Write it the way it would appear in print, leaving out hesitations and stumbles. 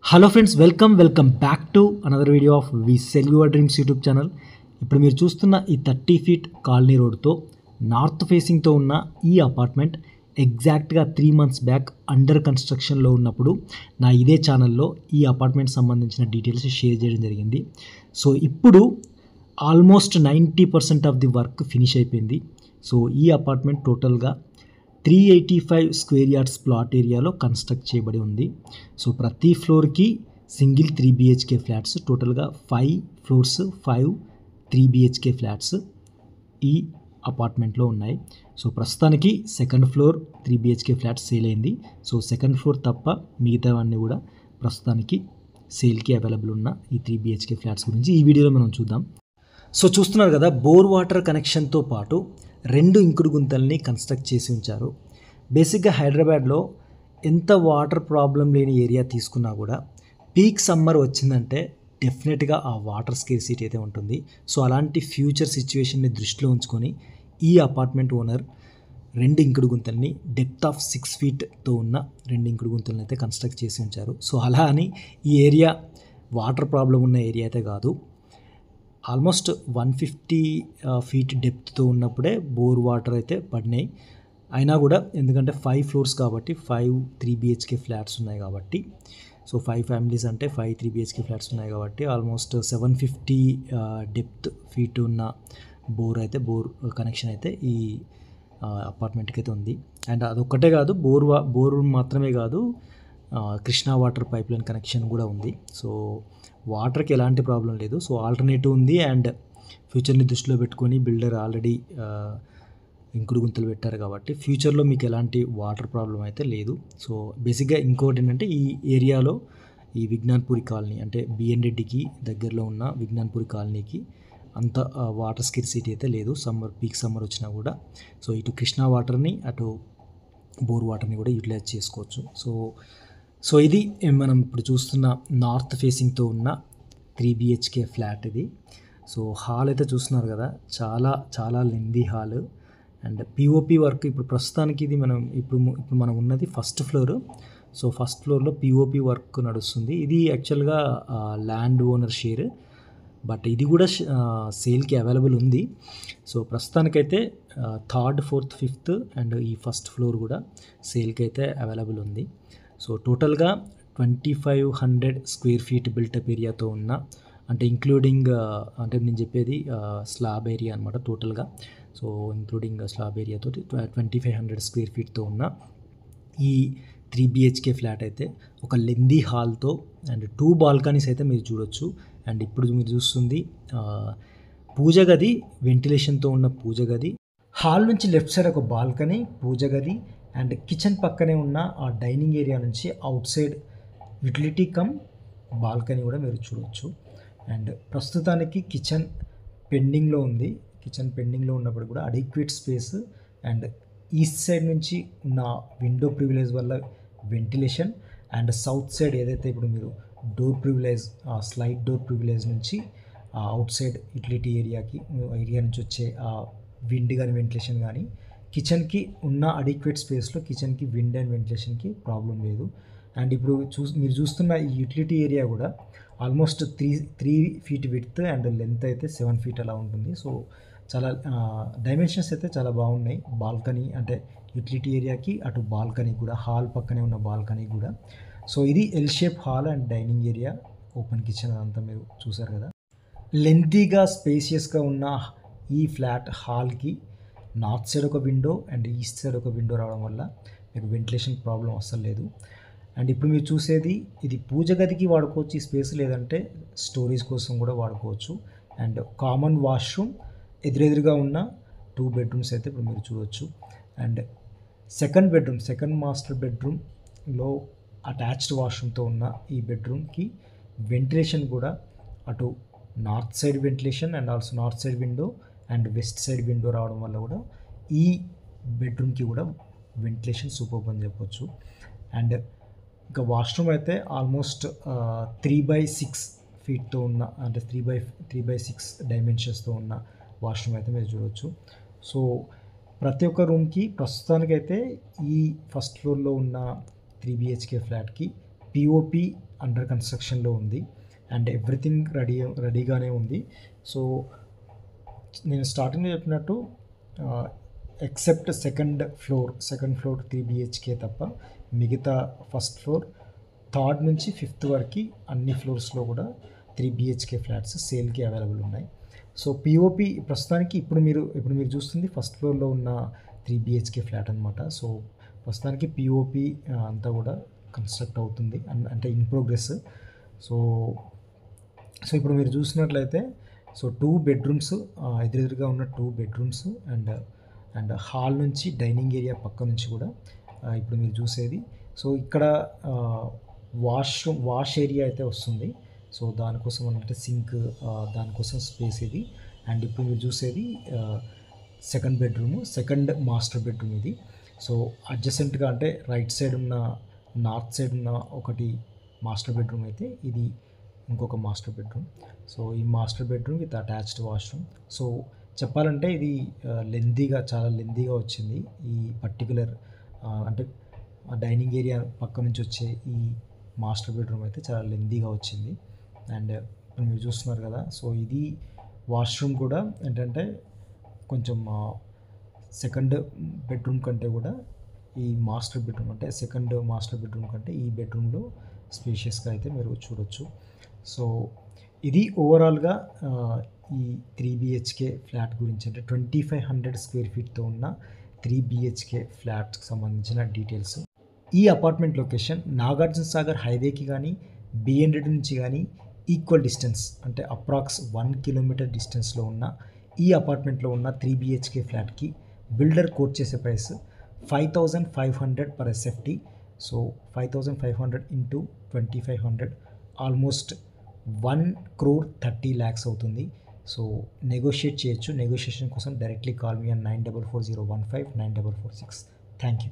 Hello friends, welcome back to another video of we sell your dreams YouTube channel. ఇప్పుడు మీరు చూస్తున్న ఈ 30 feet colony రోడ్తో north ఫేసింగ్తో ఉన్న ఈ అపార్ట్మెంట్ ఎగ్జాక్ట్గా 3 months బ్యాక్ అండర్ కన్స్ట్రక్షన్లో ఉన్నప్పుడు నా ఇదే ఛానల్లో ఈ అపార్ట్మెంట్ సంబంధించిన డీటెయిల్స్ షేర్ చేయడం జరిగింది. సో ఇప్పుడు almost 90% of the work finish అయిపోయింది. సో ఈ అపార్ట్మెంట్ టోటల్గా 385 స్క్వేర్ యార్డ్స్ ప్లాట్ ఏరియాలో కన్స్ట్రక్ట్ చేయబడి ఉంది. సో ప్రతి ఫ్లోర్కి సింగిల్ 3 BHK ఫ్లాట్స్, టోటల్గా 5 floors 5 3 BHK ఫ్లాట్స్ ఈ అపార్ట్మెంట్లో ఉన్నాయి. సో ప్రస్తుతానికి second floor 3 BHK flat sale అయింది. సో సెకండ్ ఫ్లోర్ తప్ప మిగతావన్నీ కూడా ప్రస్తుతానికి సేల్కి అవైలబుల్ ఉన్న ఈ 3 BHK ఫ్లాట్స్ గురించి ఈ వీడియోలో మనం చూద్దాం. సో చూస్తున్నారు కదా, బోర్ వాటర్ కనెక్షన్తో పాటు 2 ఇంకుడు గుంతల్ని కన్స్ట్రక్ట్ చేసి ఉంచారు. బేసిక్గా హైదరాబాద్లో ఎంత వాటర్ ప్రాబ్లం లేని ఏరియా తీసుకున్నా కూడా పీక్ సమ్మర్ వచ్చిందంటే డెఫినెట్గా ఆ వాటర్ స్కేర్సిటీ అయితే ఉంటుంది. సో అలాంటి ఫ్యూచర్ సిచ్యువేషన్ని దృష్టిలో ఉంచుకొని ఈ అపార్ట్మెంట్ ఓనర్ 2 ఇంకుడు గుంతల్ని డెప్త్ ఆఫ్ 6 feetతో ఉన్న 2 ఇంకుడు గుంతలను అయితే కన్స్ట్రక్ట్ చేసి ఉంచారు. సో అలా అని ఈ ఏరియా వాటర్ ప్రాబ్లం ఉన్న ఏరియా అయితే కాదు. ఆల్మోస్ట్ 150 feet డెప్త్తో ఉన్నప్పుడే బోర్ వాటర్ అయితే పడినాయి. అయినా కూడా ఎందుకంటే 5 floors కాబట్టి 5 3 BHK ఫ్లాట్స్ ఉన్నాయి కాబట్టి, సో 5 families అంటే 5 3 BHK ఫ్లాట్స్ ఉన్నాయి కాబట్టి ఆల్మోస్ట్ 750 డెప్త్ ఫీట్ ఉన్న బోర్ కనెక్షన్ అయితే ఈ అపార్ట్మెంట్కి అయితే ఉంది. అండ్ అదొక్కటే కాదు, బోర్ మాత్రమే కాదు, Krishna water pipe line connection కూడా ఉంది. సో వాటర్కి ఎలాంటి ప్రాబ్లం లేదు. సో ఆల్టర్నేటివ్ ఉంది. అండ్ ఫ్యూచర్ని దృష్టిలో పెట్టుకొని బిల్డర్ ఆల్రెడీ ఇంకుడు గుంతలు పెట్టారు కాబట్టి ఫ్యూచర్లో మీకు ఎలాంటి వాటర్ ప్రాబ్లం అయితే లేదు. సో బేసిక్గా ఇంకోటి ఏంటంటే ఈ ఏరియాలో ఈ విజ్ఞాన్పురి కాలనీ అంటే బిఎన్ రెడ్డికి దగ్గరలో ఉన్న విజ్ఞాన్పురి కాలనీకి అంత వాటర్ స్కిర్సిటీ అయితే లేదు. పీక్ సమ్మర్ వచ్చినా కూడా సో ఇటు కృష్ణా వాటర్ని అటు బోర్ వాటర్ని కూడా యూటిలైజ్ చేసుకోవచ్చు. సో ఇది మనం ఇప్పుడు చూస్తున్న నార్త్ ఫేసింగ్తో ఉన్న 3 BHK ఫ్లాట్ ఇది. సో హాల్ అయితే చూస్తున్నారు కదా, చాలా lengthy hall. And POP work ఇప్పుడు ప్రస్తుతానికి ఇది ఇప్పుడు మనం ఉన్నది ఫస్ట్ ఫ్లోర్. సో ఫస్ట్ ఫ్లోర్లో పిఓపి వర్క్ నడుస్తుంది. ఇది యాక్చువల్గా ల్యాండ్ ఓనర్ షేర్, బట్ ఇది కూడా సేల్కి అవైలబుల్ ఉంది. సో ప్రస్తుతానికైతే 3rd 4th 5th అండ్ ఈ ఫస్ట్ ఫ్లోర్ కూడా సేల్కి అయితే అవైలబుల్ ఉంది. సో టోటల్గా 2500 స్క్వేర్ ఫీట్ బిల్టప్ ఏరియాతో ఉన్న, అంటే ఇంక్లూడింగ్ అంటే నేను చెప్పేది స్లాబ్ ఏరియా అనమాట టోటల్గా. సో ఇంక్లూడింగ్ స్లాబ్ ఏరియాతో 2500 స్క్వేర్ ఫీట్తో ఉన్న ఈ 3 BHK ఫ్లాట్ అయితే ఒక లెందీ హాల్తో అండ్ 2 balconies అయితే మీరు చూడొచ్చు. అండ్ ఇప్పుడు మీరు చూస్తుంది పూజ గది, వెంటిలేషన్తో ఉన్న పూజ గది, హాల్ నుంచి లెఫ్ట్ సైడ్ ఒక బాల్కనీ, పూజ గది అండ్ కిచెన్ పక్కనే ఉన్న ఆ డైనింగ్ ఏరియా నుంచి out side utility come balcony కూడా మీరు చూడవచ్చు. అండ్ ప్రస్తుతానికి కిచెన్ పెండింగ్లో ఉంది. కిచెన్ పెండింగ్లో ఉన్నప్పుడు కూడా adequate space and east side నుంచి ఉన్న విండో ప్రివిలేజ్ వల్ల వెంటిలేషన్ అండ్ సౌత్ సైడ్ ఏదైతే ఇప్పుడు మీరు door privilege, slide door privilege నుంచి అవుట్ సైడ్ యూటిలిటీ ఏరియా నుంచి వచ్చే విండ్ కానీ వెంటిలేషన్ కానీ కిచెన్కి ఉన్న అడిక్వేట్ స్పేస్లో కిచెన్కి విండ్ అండ్ వెంటిలేషన్కి ప్రాబ్లం లేదు. అండ్ ఇప్పుడు మీరు చూస్తున్న ఈ యూటిలిటీ ఏరియా కూడా almost 3 feet width and length అయితే 7 feet అలా ఉంటుంది. సో చాలా డైమెన్షన్స్ అయితే చాలా బాగున్నాయి. బాల్కనీ అంటే యూటిలిటీ ఏరియాకి అటు బాల్కనీ కూడా, హాల్ పక్కనే ఉన్న బాల్కనీ కూడా. సో ఇది L shape hall and dining area, open kitchen అదంతా మీరు చూసారు కదా. లెంతీగా స్పేసియస్గా ఉన్న ఈ ఫ్లాట్ హాల్కి నార్త్ సైడ్ ఒక విండో అండ్ ఈస్ట్ సైడ్ ఒక విండో రావడం వల్ల మీకు వెంటిలేషన్ ప్రాబ్లం అస్సలు లేదు. అండ్ ఇప్పుడు మీరు చూసేది ఇది పూజ గదికి వాడుకోవచ్చు ఈ స్పేస్, లేదంటే స్టోరేజ్ కోసం కూడా వాడుకోవచ్చు. అండ్ కామన్ వాష్రూమ్ ఎదురెదురుగా ఉన్న 2 bedrooms అయితే ఇప్పుడు మీరు చూడవచ్చు. అండ్ సెకండ్ మాస్టర్ బెడ్రూమ్లో అటాచ్డ్ వాష్రూమ్తో ఉన్న ఈ బెడ్రూమ్కి వెంటిలేషన్ కూడా అటు north side ventilation and also north side window and west side window రావడం వల్ల కూడా ఈ బెడ్రూమ్కి కూడా వెంటిలేషన్ సూపర్ అని చెప్పొచ్చు. అండ్ ఇంకా వాష్రూమ్ అయితే ఆల్మోస్ట్ 3/6 feetతో ఉన్న, అంటే 3/6 డైమెన్షన్స్తో ఉన్న వాష్రూమ్ అయితే మీరు చూడవచ్చు. సో ప్రతి ఒక్క రూమ్కి ప్రస్తుతానికైతే ఈ ఫస్ట్ ఫ్లోర్లో ఉన్న 3 BHK ఫ్లాట్కి పిఓపి అండర్ కన్స్ట్రక్షన్లో ఉంది అండ్ ఎవ్రీథింగ్ రెడీగానే ఉంది. సో నేను స్టార్టింగ్లో చెప్పినట్టు ఎక్సెప్ట్ సెకండ్ ఫ్లోర్ 3 BHK తప్ప మిగతా ఫస్ట్ ఫ్లోర్, థర్డ్ నుంచి ఫిఫ్త్ వరకు అన్ని ఫ్లోర్స్లో కూడా 3 BHK ఫ్లాట్స్ సేల్కి అవైలబుల్ ఉన్నాయి. సో పిఓపి ప్రస్తుతానికి ఇప్పుడు మీరు చూస్తుంది ఫస్ట్ ఫ్లోర్లో ఉన్న 3 BHK ఫ్లాట్ అనమాట. సో ప్రస్తుతానికి పిఓపి అంతా కూడా కన్స్ట్రక్ట్ అవుతుంది, అంటే ఇన్ ప్రోగ్రెస్. సో ఇప్పుడు మీరు చూసినట్లయితే 2 బెడ్రూమ్స్, ఎదురుగా ఉన్న 2 బెడ్రూమ్స్ అండ్ హాల్ నుంచి డైనింగ్ ఏరియా పక్క నుంచి కూడా ఇప్పుడు మీరు చూసేది. సో ఇక్కడ వాష్ ఏరియా అయితే వస్తుంది. సో దానికోసం అంటే సింక్, దానికోసం స్పేస్ ఇది. అండ్ ఇప్పుడు మీరు చూసేది second bedroom, second master bedroom ఇది. సో అడ్జసెంట్గా అంటే నార్త్ సైడ్ ఉన్న ఒకటి మాస్టర్ బెడ్రూమ్ అయితే ఇది ఇంకొక మాస్టర్ బెడ్రూమ్. సో ఈ master bedroom with attached washroom. So చెప్పాలంటే ఇది చాలా లెందీగా వచ్చింది. ఈ పర్టికులర్ అంటే డైనింగ్ ఏరియా పక్క నుంచి వచ్చే ఈ మాస్టర్ బెడ్రూమ్ అయితే చాలా లెందీగా వచ్చింది. అండ్ ఇప్పుడు మీరు చూస్తున్నారు కదా, సో ఇది వాష్రూమ్ కూడా ఏంటంటే కొంచెం సెకండ్ బెడ్రూమ్ కంటే కూడా ఈ మాస్టర్ బెడ్రూమ్ అంటే సెకండ్ మాస్టర్ బెడ్రూమ్ కంటే ఈ బెడ్రూమ్లో స్పేషియస్గా అయితే మీరు చూడొచ్చు. సో ఇది ఓవరాల్గా ఈ 3 BHK ఫ్లాట్ గురించి, అంటే 2500 స్క్వేర్ ఫీట్తో ఉన్న 3 BHK ఫ్లాట్కి సంబంధించిన డీటెయిల్స్. ఈ అపార్ట్మెంట్ లొకేషన్ నాగార్జున సాగర్ హైవేకి కానీ BN రెడ్డి నుంచి కానీ ఈక్వల్ డిస్టెన్స్, అంటే అప్రాక్స్ 1 కిలోమీటర్ డిస్టెన్స్లో ఉన్న ఈ అపార్ట్మెంట్లో ఉన్న 3 BHK ఫ్లాట్కి బిల్డర్ కోట్ చేసే price 5500 per SFT. So 5500 into 2500 almost 1,30,00,000 అవుతుంది. సో నెగోషియేట్ చేయొచ్చు. నెగోషియేషన్ కోసం directly call me on 944015 9446. Thank you.